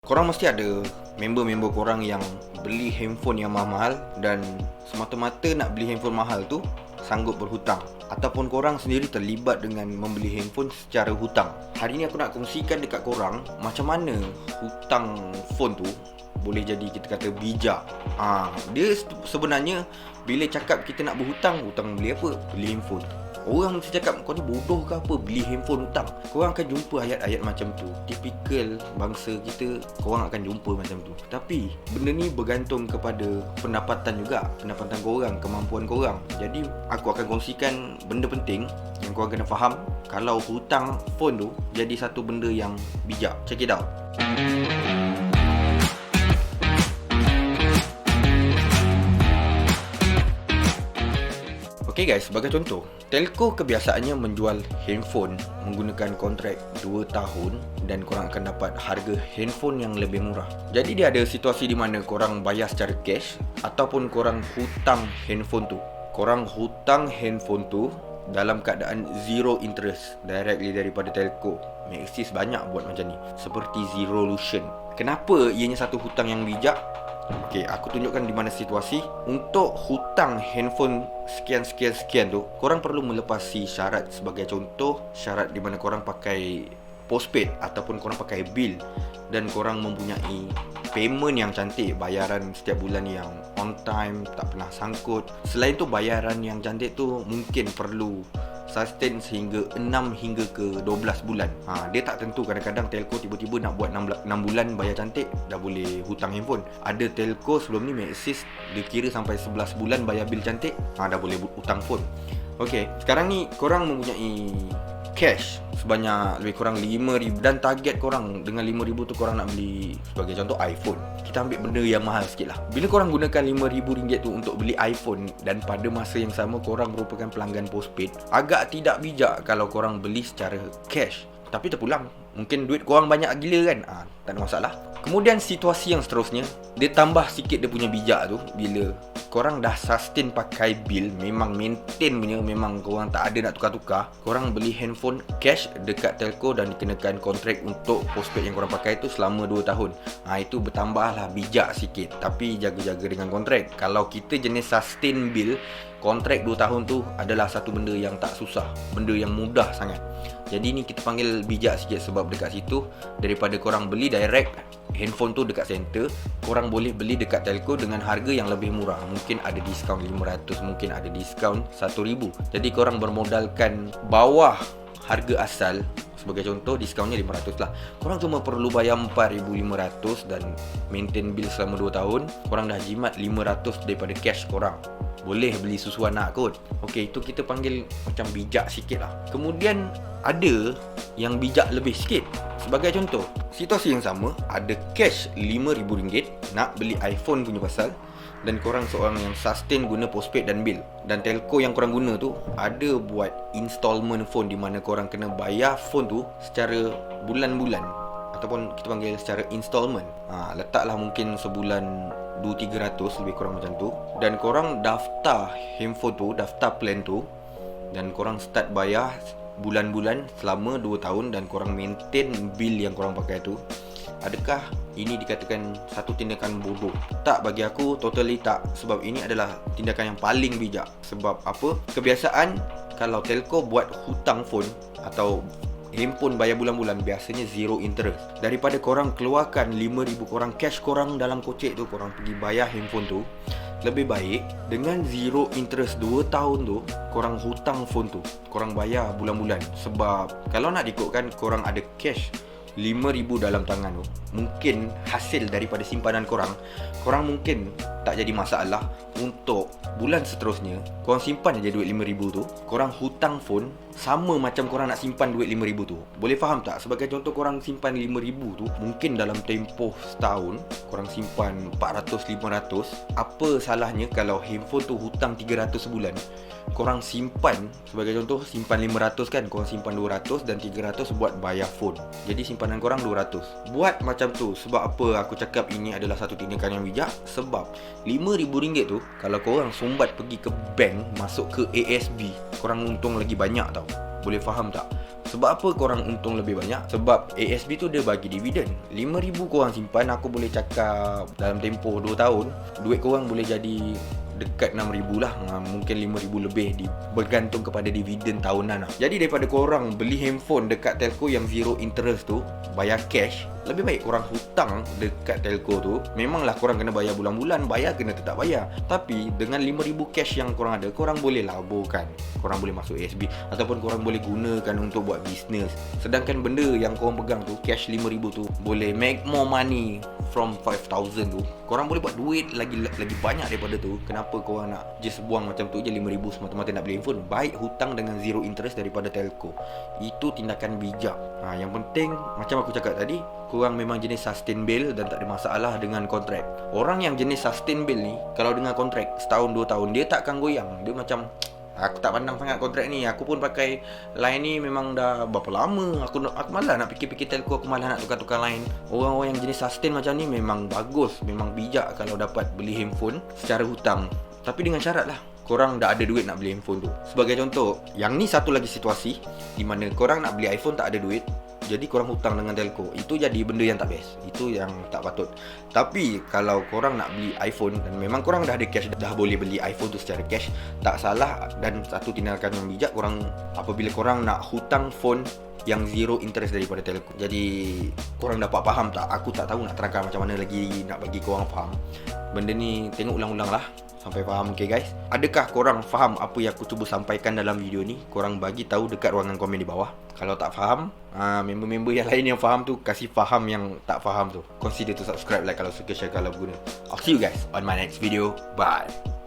Korang mesti ada member-member korang yang beli handphone yang mahal-mahal dan semata-mata nak beli handphone mahal tu sanggup berhutang, ataupun korang sendiri terlibat dengan membeli handphone secara hutang. Hari ni aku nak kongsikan dekat korang macam mana hutang phone tu boleh jadi kita kata bijak. Dia sebenarnya bila cakap kita nak berhutang, hutang beli apa? Beli handphone. Orang mesti cakap kau ni bodoh ke apa beli handphone hutang. Korang akan jumpa ayat-ayat macam tu. Tipikal bangsa kita, korang akan jumpa macam tu. Tapi benda ni bergantung kepada pendapatan juga, pendapatan korang, kemampuan korang. Jadi aku akan kongsikan benda penting yang korang kena faham kalau hutang phone tu jadi satu benda yang bijak. Check it out. Okay guys, sebagai contoh, telco kebiasaannya menjual handphone menggunakan kontrak 2 tahun dan korang akan dapat harga handphone yang lebih murah. Jadi dia ada situasi di mana korang bayar secara cash ataupun korang hutang handphone tu. Korang hutang handphone tu dalam keadaan zero interest directly daripada telco. Maxis banyak buat macam ni, seperti Zerolution. Kenapa ianya satu hutang yang bijak? Okey, aku tunjukkan di mana situasi. Untuk hutang handphone sekian tu, korang perlu melepasi syarat. Sebagai contoh, syarat di mana korang pakai postpaid ataupun korang pakai bil dan korang mempunyai payment yang cantik, bayaran setiap bulan yang on time, tak pernah sangkut. Selain tu, bayaran yang cantik tu mungkin perlu sustain sehingga 6 hingga ke 12 bulan. Dia tak tentu, kadang-kadang telco tiba-tiba nak buat 6 bulan bayar cantik dah boleh hutang handphone. Ada telco sebelum ni Maxis dia kira sampai 11 bulan bayar bil cantik, dah boleh hutang phone. Okey, sekarang ni korang mempunyai cash sebanyak lebih kurang 5,000 dan target korang dengan 5,000 tu korang nak beli, sebagai contoh, iPhone. Kita ambil benda yang mahal sikit lah. Bila korang gunakan RM5,000 tu untuk beli iPhone dan pada masa yang sama korang merupakan pelanggan postpaid, agak tidak bijak kalau korang beli secara cash. Tapi terpulang, mungkin duit korang banyak gila kan, tak ada masalah. Kemudian situasi yang seterusnya, dia tambah sikit dia punya bijak tu. Bila korang dah sustain pakai bil, memang maintain punya, memang korang tak ada nak tukar-tukar, korang beli handphone cash dekat telco dan dikenakan kontrak untuk postpaid yang korang pakai tu selama 2 tahun. Itu bertambahlah bijak sikit. Tapi jaga-jaga dengan kontrak. Kalau kita jenis sustain bil, kontrak 2 tahun tu adalah satu benda yang tak susah, benda yang mudah sangat. Jadi ni kita panggil bijak sikit, sebab dekat situ daripada korang beli direct handphone tu dekat center, korang boleh beli dekat telco dengan harga yang lebih murah. Mungkin ada diskaun 500, mungkin ada diskaun 1,000. Jadi korang bermodalkan bawah harga asal. Sebagai contoh, diskaunnya 500 lah. Korang cuma perlu bayar 4,500 dan maintain bil selama 2 tahun. Korang dah jimat 500 daripada cash korang. Boleh beli susu anak kot. Okey, itu kita panggil macam bijak sikit lah. Kemudian ada yang bijak lebih sikit. Sebagai contoh, situasi yang sama, ada cash RM5,000 nak beli iPhone punya pasal, dan korang seorang yang sustain guna postpaid dan bil, dan telco yang korang guna tu ada buat installment phone di mana korang kena bayar phone tu secara bulan-bulan, ataupun kita panggil secara installment. Letaklah mungkin sebulan 200-300 lebih kurang macam tu, dan korang daftar handphone tu, daftar plan tu, dan korang start bayar bulan-bulan selama 2 tahun dan korang maintain bil yang korang pakai tu. Adakah ini dikatakan satu tindakan bodoh? Tak, bagi aku totally tak. Sebab ini adalah tindakan yang paling bijak. Sebab apa? Kebiasaan kalau telco buat hutang phone atau handphone bayar bulan-bulan, biasanya zero interest. Daripada korang keluarkan 5,000 korang cash korang dalam kocek tu, korang pergi bayar handphone tu, lebih baik dengan zero interest 2 tahun tu korang hutang phone tu, korang bayar bulan-bulan. Sebab kalau nak ikutkan, korang ada cash 5,000 dalam tangan tu, mungkin hasil daripada simpanan korang mungkin tak jadi masalah. Untuk bulan seterusnya korang simpan je duit 5,000 tu, korang hutang phone sama macam korang nak simpan duit 5,000 tu. Boleh faham tak? Sebagai contoh, korang simpan 5,000 tu, mungkin dalam tempoh setahun korang simpan 400-500. Apa salahnya kalau handphone tu hutang 300 sebulan, korang simpan, sebagai contoh simpan 500 kan, korang simpan 200 dan 300 buat bayar phone. Jadi simpanan korang 200. Buat macam tu. Sebab apa aku cakap ini adalah satu tindakan yang bijak? Sebab RM5,000 tu kalau korang sumbat pergi ke bank, masuk ke ASB, korang untung lagi banyak tau. Boleh faham tak? Sebab apa korang untung lebih banyak? Sebab ASB tu dia bagi dividen. 5,000 korang simpan, aku boleh cakap dalam tempoh 2 tahun, duit korang boleh jadi dekat 6,000 lah, mungkin 5,000 lebih, bergantung kepada dividen tahunan lah. Jadi daripada korang beli handphone dekat telco yang zero interest tu, bayar cash, lebih baik korang hutang dekat telco tu. Memanglah korang kena bayar bulan-bulan, bayar kena tetap bayar. Tapi dengan 5,000 cash yang korang ada, korang boleh laburkan, korang boleh masuk ASB, ataupun korang boleh gunakan untuk buat bisnes. Sedangkan benda yang korang pegang tu, cash 5,000 tu, boleh make more money from 5,000 tu. Korang boleh buat duit lagi banyak daripada tu. Kenapa korang nak just buang macam tu je 5,000 semata-mata nak beli handphone? Baik hutang dengan zero interest daripada telco. Itu tindakan bijak. Yang penting macam aku cakap tadi, korang memang jenis sustainable dan tak ada masalah dengan kontrak. Orang yang jenis sustainable ni, kalau dengan kontrak setahun 2 tahun, dia takkan goyang. Dia macam, aku tak pandang sangat kontrak ni. Aku pun pakai line ni memang dah berapa lama. Aku malas nak fikir-fikir telco. Aku malas nak tukar-tukar line. Orang-orang yang jenis sustain macam ni memang bagus, memang bijak kalau dapat beli handphone secara hutang. Tapi dengan syarat lah, korang dah ada duit nak beli handphone tu. Sebagai contoh, yang ni satu lagi situasi di mana korang nak beli iPhone tak ada duit, jadi korang hutang dengan telco. Itu jadi benda yang tak best. Itu yang tak patut. Tapi kalau korang nak beli iPhone dan memang korang dah ada cash, dah boleh beli iPhone tu secara cash, tak salah. Dan satu tindakan yang bijak korang apabila korang nak hutang phone yang zero interest daripada telco. Jadi korang dapat faham tak? Aku tak tahu nak terangkan macam mana lagi nak bagi korang faham. Benda ni tengok ulang-ulang lah sampai faham. Okay guys, adakah korang faham apa yang aku cuba sampaikan dalam video ni? Korang bagi tahu dekat ruangan komen di bawah. Kalau tak faham, member-member yang lain yang faham tu kasih faham yang tak faham tu. Consider to subscribe, like kalau suka, share kalau berguna. I'll see you guys on my next video. Bye.